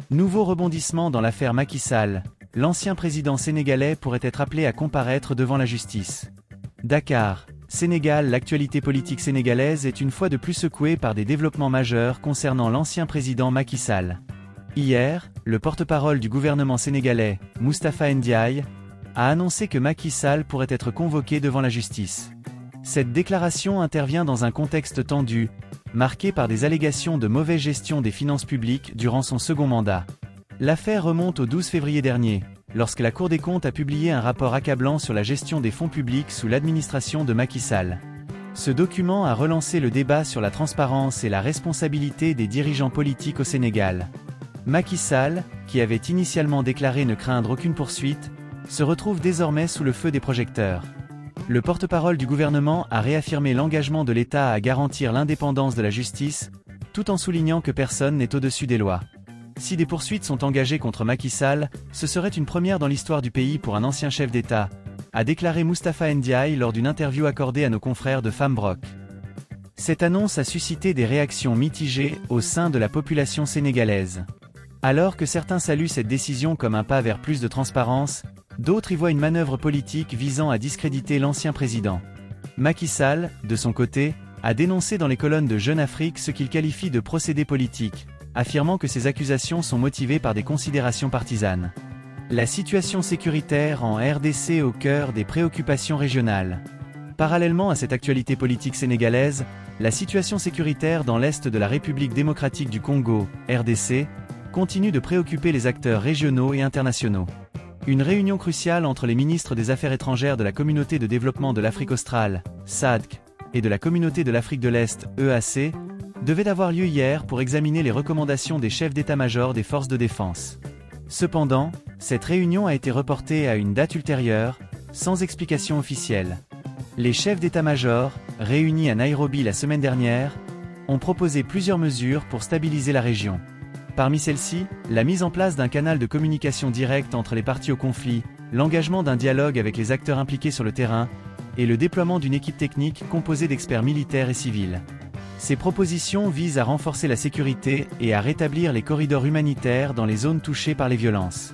Nouveau rebondissement dans l'affaire Macky Sall. L'ancien président sénégalais pourrait être appelé à comparaître devant la justice. Dakar, Sénégal. L'actualité politique sénégalaise est une fois de plus secouée par des développements majeurs concernant l'ancien président Macky Sall. Hier, le porte-parole du gouvernement sénégalais, Moustapha Ndiaye, a annoncé que Macky Sall pourrait être convoqué devant la justice. Cette déclaration intervient dans un contexte tendu, marqué par des allégations de mauvaise gestion des finances publiques durant son second mandat. L'affaire remonte au 12 février dernier, lorsque la Cour des comptes a publié un rapport accablant sur la gestion des fonds publics sous l'administration de Macky Sall. Ce document a relancé le débat sur la transparence et la responsabilité des dirigeants politiques au Sénégal. Macky Sall, qui avait initialement déclaré ne craindre aucune poursuite, se retrouve désormais sous le feu des projecteurs. Le porte-parole du gouvernement a réaffirmé l'engagement de l'État à garantir l'indépendance de la justice, tout en soulignant que personne n'est au-dessus des lois. Si des poursuites sont engagées contre Macky Sall, ce serait une première dans l'histoire du pays pour un ancien chef d'État, a déclaré Moustapha Ndiaye lors d'une interview accordée à nos confrères de Fambroc. Cette annonce a suscité des réactions mitigées au sein de la population sénégalaise. Alors que certains saluent cette décision comme un pas vers plus de transparence, d'autres y voient une manœuvre politique visant à discréditer l'ancien président. Macky Sall, de son côté, a dénoncé dans les colonnes de Jeune Afrique ce qu'il qualifie de procédé politique, affirmant que ces accusations sont motivées par des considérations partisanes. La situation sécuritaire en RDC au cœur des préoccupations régionales. Parallèlement à cette actualité politique sénégalaise, la situation sécuritaire dans l'est de la République démocratique du Congo, RDC, continue de préoccuper les acteurs régionaux et internationaux. Une réunion cruciale entre les ministres des Affaires étrangères de la Communauté de développement de l'Afrique australe, SADC, et de la Communauté de l'Afrique de l'Est, EAC, devait avoir lieu hier pour examiner les recommandations des chefs d'état-major des forces de défense. Cependant, cette réunion a été reportée à une date ultérieure, sans explication officielle. Les chefs d'état-major, réunis à Nairobi la semaine dernière, ont proposé plusieurs mesures pour stabiliser la région. Parmi celles-ci, la mise en place d'un canal de communication direct entre les parties au conflit, l'engagement d'un dialogue avec les acteurs impliqués sur le terrain, et le déploiement d'une équipe technique composée d'experts militaires et civils. Ces propositions visent à renforcer la sécurité et à rétablir les corridors humanitaires dans les zones touchées par les violences.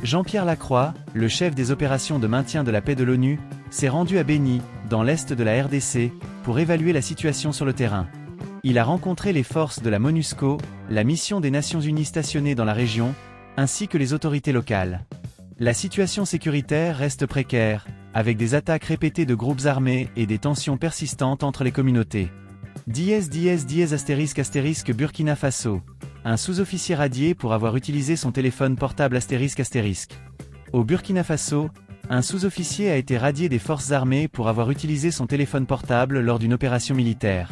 Jean-Pierre Lacroix, le chef des opérations de maintien de la paix de l'ONU, s'est rendu à Béni, dans l'est de la RDC, pour évaluer la situation sur le terrain. Il a rencontré les forces de la MONUSCO, la mission des Nations Unies stationnée dans la région, ainsi que les autorités locales. La situation sécuritaire reste précaire, avec des attaques répétées de groupes armés et des tensions persistantes entre les communautés. *** Burkina Faso. Un sous-officier radié pour avoir utilisé son téléphone portable ***. Au Burkina Faso, un sous-officier a été radié des forces armées pour avoir utilisé son téléphone portable lors d'une opération militaire.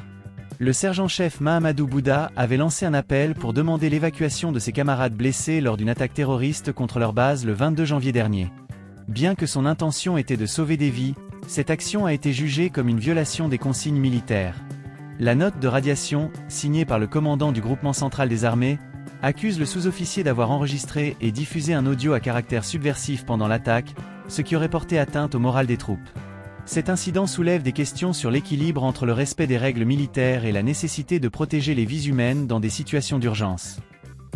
Le sergent-chef Mahamadou Bouda avait lancé un appel pour demander l'évacuation de ses camarades blessés lors d'une attaque terroriste contre leur base le 22 janvier dernier. Bien que son intention était de sauver des vies, cette action a été jugée comme une violation des consignes militaires. La note de radiation, signée par le commandant du groupement central des armées, accuse le sous-officier d'avoir enregistré et diffusé un audio à caractère subversif pendant l'attaque, ce qui aurait porté atteinte au moral des troupes. Cet incident soulève des questions sur l'équilibre entre le respect des règles militaires et la nécessité de protéger les vies humaines dans des situations d'urgence.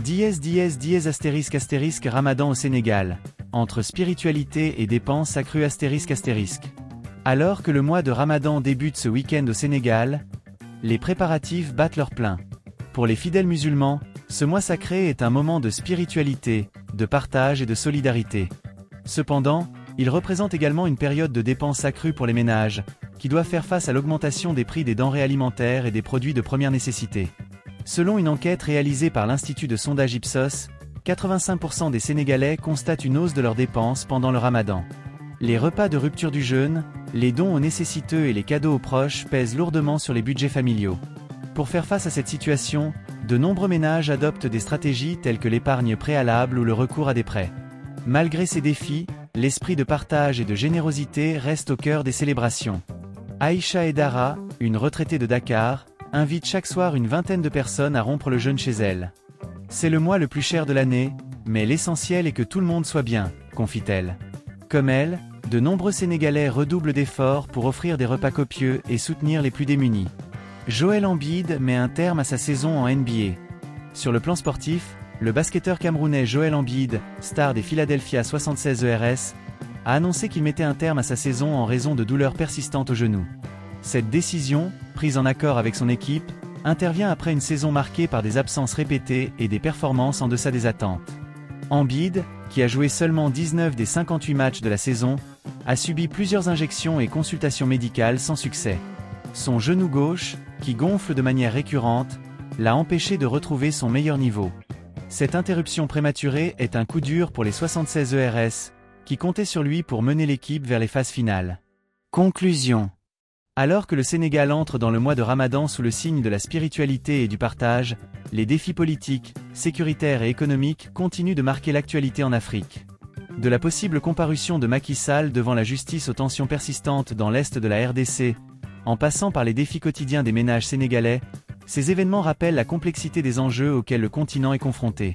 *** Ramadan au Sénégal. Entre spiritualité et dépenses accrues ***. Alors que le mois de Ramadan débute ce week-end au Sénégal, les préparatifs battent leur plein. Pour les fidèles musulmans, ce mois sacré est un moment de spiritualité, de partage et de solidarité. Cependant, il représente également une période de dépenses accrues pour les ménages, qui doivent faire face à l'augmentation des prix des denrées alimentaires et des produits de première nécessité. Selon une enquête réalisée par l'Institut de sondage Ipsos, 85% des Sénégalais constatent une hausse de leurs dépenses pendant le Ramadan. Les repas de rupture du jeûne, les dons aux nécessiteux et les cadeaux aux proches pèsent lourdement sur les budgets familiaux. Pour faire face à cette situation, de nombreux ménages adoptent des stratégies telles que l'épargne préalable ou le recours à des prêts. Malgré ces défis, l'esprit de partage et de générosité reste au cœur des célébrations. Aïcha Edara, une retraitée de Dakar, invite chaque soir une vingtaine de personnes à rompre le jeûne chez elle. C'est le mois le plus cher de l'année, mais l'essentiel est que tout le monde soit bien, confie-t-elle. Comme elle, de nombreux Sénégalais redoublent d'efforts pour offrir des repas copieux et soutenir les plus démunis. Joel Embiid met un terme à sa saison en NBA. Sur le plan sportif, le basketteur camerounais Joel Embiid, star des Philadelphia 76ers, a annoncé qu'il mettait un terme à sa saison en raison de douleurs persistantes au genou. Cette décision, prise en accord avec son équipe, intervient après une saison marquée par des absences répétées et des performances en deçà des attentes. Embiid, qui a joué seulement 19 des 58 matchs de la saison, a subi plusieurs injections et consultations médicales sans succès. Son genou gauche, qui gonfle de manière récurrente, l'a empêché de retrouver son meilleur niveau. Cette interruption prématurée est un coup dur pour les 76ers, qui comptaient sur lui pour mener l'équipe vers les phases finales. Conclusion. Alors que le Sénégal entre dans le mois de Ramadan sous le signe de la spiritualité et du partage, les défis politiques, sécuritaires et économiques continuent de marquer l'actualité en Afrique. De la possible comparution de Macky Sall devant la justice aux tensions persistantes dans l'est de la RDC, en passant par les défis quotidiens des ménages sénégalais, ces événements rappellent la complexité des enjeux auxquels le continent est confronté.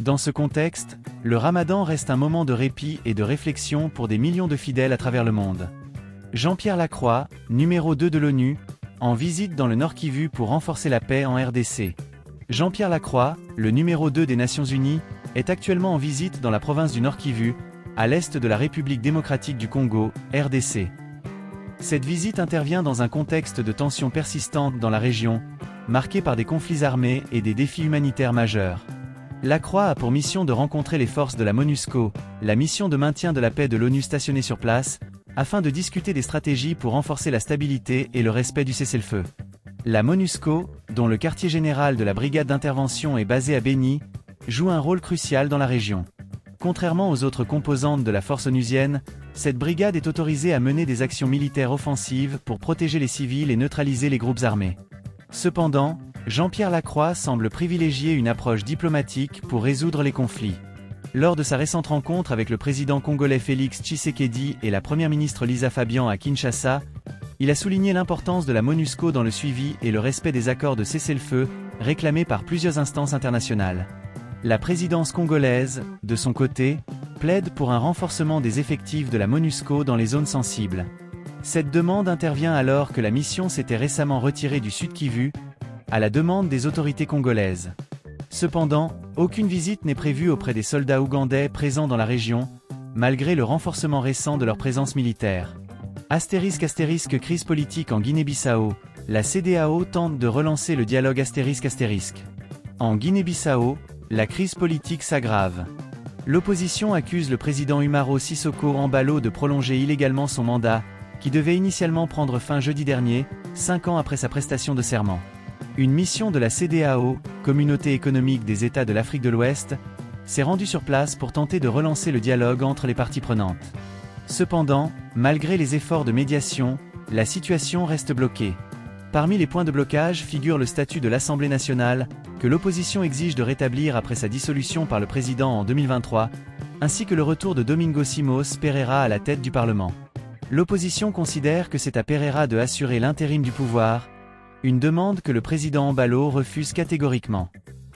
Dans ce contexte, le Ramadan reste un moment de répit et de réflexion pour des millions de fidèles à travers le monde. Jean-Pierre Lacroix, numéro 2 de l'ONU, en visite dans le Nord Kivu pour renforcer la paix en RDC. Jean-Pierre Lacroix, le numéro 2 des Nations Unies, est actuellement en visite dans la province du Nord Kivu, à l'est de la République démocratique du Congo, RDC. Cette visite intervient dans un contexte de tensions persistantes dans la région, marqué par des conflits armés et des défis humanitaires majeurs. Lacroix a pour mission de rencontrer les forces de la MONUSCO, la mission de maintien de la paix de l'ONU stationnée sur place, afin de discuter des stratégies pour renforcer la stabilité et le respect du cessez-le-feu. La MONUSCO, dont le quartier général de la brigade d'intervention est basé à Béni, joue un rôle crucial dans la région. Contrairement aux autres composantes de la force onusienne, cette brigade est autorisée à mener des actions militaires offensives pour protéger les civils et neutraliser les groupes armés. Cependant, Jean-Pierre Lacroix semble privilégier une approche diplomatique pour résoudre les conflits. Lors de sa récente rencontre avec le président congolais Félix Tshisekedi et la première ministre Lisa Fabian à Kinshasa, il a souligné l'importance de la MONUSCO dans le suivi et le respect des accords de cessez-le-feu, réclamés par plusieurs instances internationales. La présidence congolaise, de son côté, plaide pour un renforcement des effectifs de la MONUSCO dans les zones sensibles. Cette demande intervient alors que la mission s'était récemment retirée du Sud Kivu, à la demande des autorités congolaises. Cependant, aucune visite n'est prévue auprès des soldats ougandais présents dans la région, malgré le renforcement récent de leur présence militaire. *** Crise politique en Guinée-Bissau, la CEDEAO tente de relancer le dialogue ***. En Guinée-Bissau, la crise politique s'aggrave. L'opposition accuse le président Umaro Sissoko Embalo de prolonger illégalement son mandat, qui devait initialement prendre fin jeudi dernier, 5 ans après sa prestation de serment. Une mission de la CEDEAO, Communauté économique des États de l'Afrique de l'Ouest, s'est rendue sur place pour tenter de relancer le dialogue entre les parties prenantes. Cependant, malgré les efforts de médiation, la situation reste bloquée. Parmi les points de blocage figure le statut de l'Assemblée nationale, que l'opposition exige de rétablir après sa dissolution par le président en 2023, ainsi que le retour de Domingo Simões Pereira à la tête du Parlement. L'opposition considère que c'est à Pereira de assurer l'intérim du pouvoir, une demande que le président Embalo refuse catégoriquement.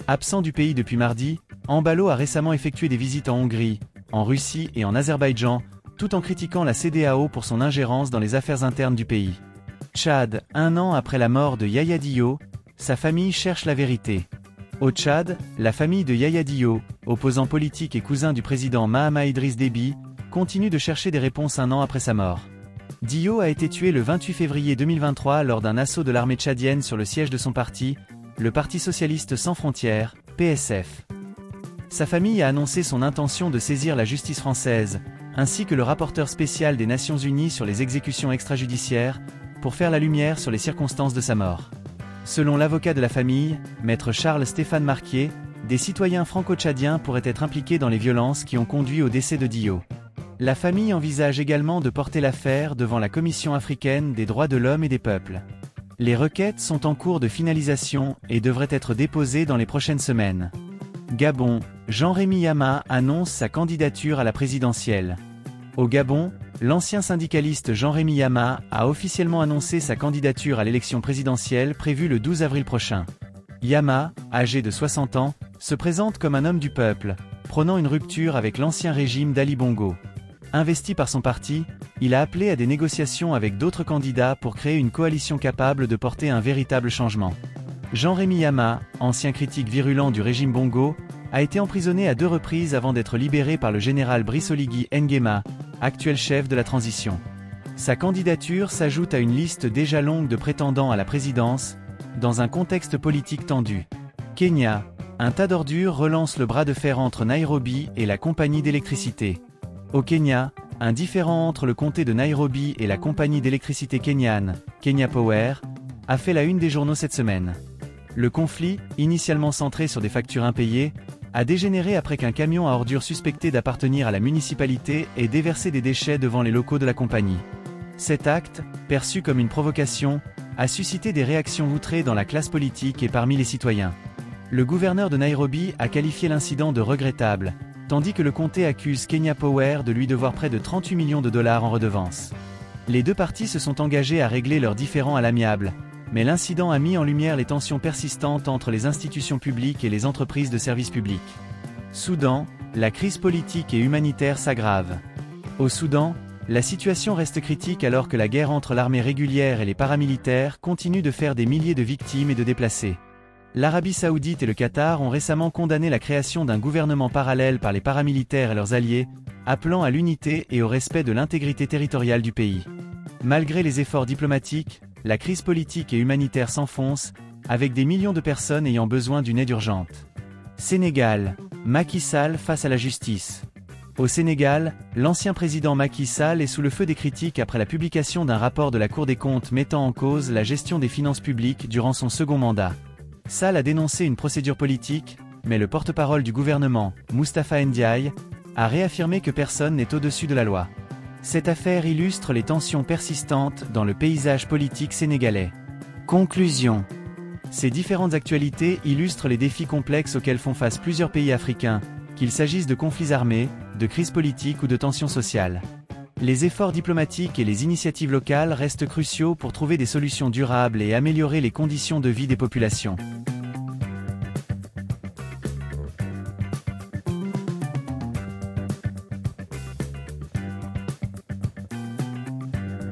Absent du pays depuis mardi, Embalo a récemment effectué des visites en Hongrie, en Russie et en Azerbaïdjan, tout en critiquant la CEDEAO pour son ingérence dans les affaires internes du pays. Tchad, 1 an après la mort de Yaya Diop, sa famille cherche la vérité. Au Tchad, la famille de Yaya Diop, opposant politique et cousin du président Mahama Idriss Déby, continue de chercher des réponses 1 an après sa mort. Diop a été tué le 28 février 2023 lors d'un assaut de l'armée tchadienne sur le siège de son parti, le Parti socialiste sans frontières, PSF. Sa famille a annoncé son intention de saisir la justice française, ainsi que le rapporteur spécial des Nations Unies sur les exécutions extrajudiciaires, pour faire la lumière sur les circonstances de sa mort. Selon l'avocat de la famille, maître Charles-Stéphane Marquier, des citoyens franco-tchadiens pourraient être impliqués dans les violences qui ont conduit au décès de Diop. La famille envisage également de porter l'affaire devant la Commission africaine des droits de l'homme et des peuples. Les requêtes sont en cours de finalisation et devraient être déposées dans les prochaines semaines. Gabon, Jean-Rémy Yama annonce sa candidature à la présidentielle. Au Gabon, l'ancien syndicaliste Jean-Rémy Yama a officiellement annoncé sa candidature à l'élection présidentielle prévue le 12 avril prochain. Yama, âgé de 60 ans, se présente comme un homme du peuple, prônant une rupture avec l'ancien régime d'Ali Bongo. Investi par son parti, Il a appelé à des négociations avec d'autres candidats pour créer une coalition capable de porter un véritable changement. Jean-Rémy Yama, ancien critique virulent du régime Bongo, a été emprisonné à 2 reprises avant d'être libéré par le général Brice Oligui Nguema, actuel chef de la transition. Sa candidature s'ajoute à une liste déjà longue de prétendants à la présidence, dans un contexte politique tendu. Kenya, un tas d'ordures relance le bras de fer entre Nairobi et la compagnie d'électricité. Au Kenya, un différend entre le comté de Nairobi et la compagnie d'électricité kenyane, Kenya Power, a fait la une des journaux cette semaine. Le conflit, initialement centré sur des factures impayées, a dégénéré après qu'un camion à ordures suspecté d'appartenir à la municipalité ait déversé des déchets devant les locaux de la compagnie. Cet acte, perçu comme une provocation, a suscité des réactions outrées dans la classe politique et parmi les citoyens. Le gouverneur de Nairobi a qualifié l'incident de regrettable, tandis que le comté accuse Kenya Power de lui devoir près de 38 millions de dollars en redevances. Les 2 parties se sont engagées à régler leurs différends à l'amiable, mais l'incident a mis en lumière les tensions persistantes entre les institutions publiques et les entreprises de services publics. Soudan, la crise politique et humanitaire s'aggrave. Au Soudan, la situation reste critique alors que la guerre entre l'armée régulière et les paramilitaires continue de faire des milliers de victimes et de déplacés. L'Arabie Saoudite et le Qatar ont récemment condamné la création d'un gouvernement parallèle par les paramilitaires et leurs alliés, appelant à l'unité et au respect de l'intégrité territoriale du pays. Malgré les efforts diplomatiques, la crise politique et humanitaire s'enfonce, avec des millions de personnes ayant besoin d'une aide urgente. Sénégal, Macky Sall face à la justice. Au Sénégal, l'ancien président Macky Sall est sous le feu des critiques après la publication d'un rapport de la Cour des comptes mettant en cause la gestion des finances publiques durant son second mandat. Sall a dénoncé une procédure politique, mais le porte-parole du gouvernement, Moustapha Ndiaye, a réaffirmé que personne n'est au-dessus de la loi. Cette affaire illustre les tensions persistantes dans le paysage politique sénégalais. Conclusion. Ces différentes actualités illustrent les défis complexes auxquels font face plusieurs pays africains, qu'il s'agisse de conflits armés, de crises politiques ou de tensions sociales. Les efforts diplomatiques et les initiatives locales restent cruciaux pour trouver des solutions durables et améliorer les conditions de vie des populations.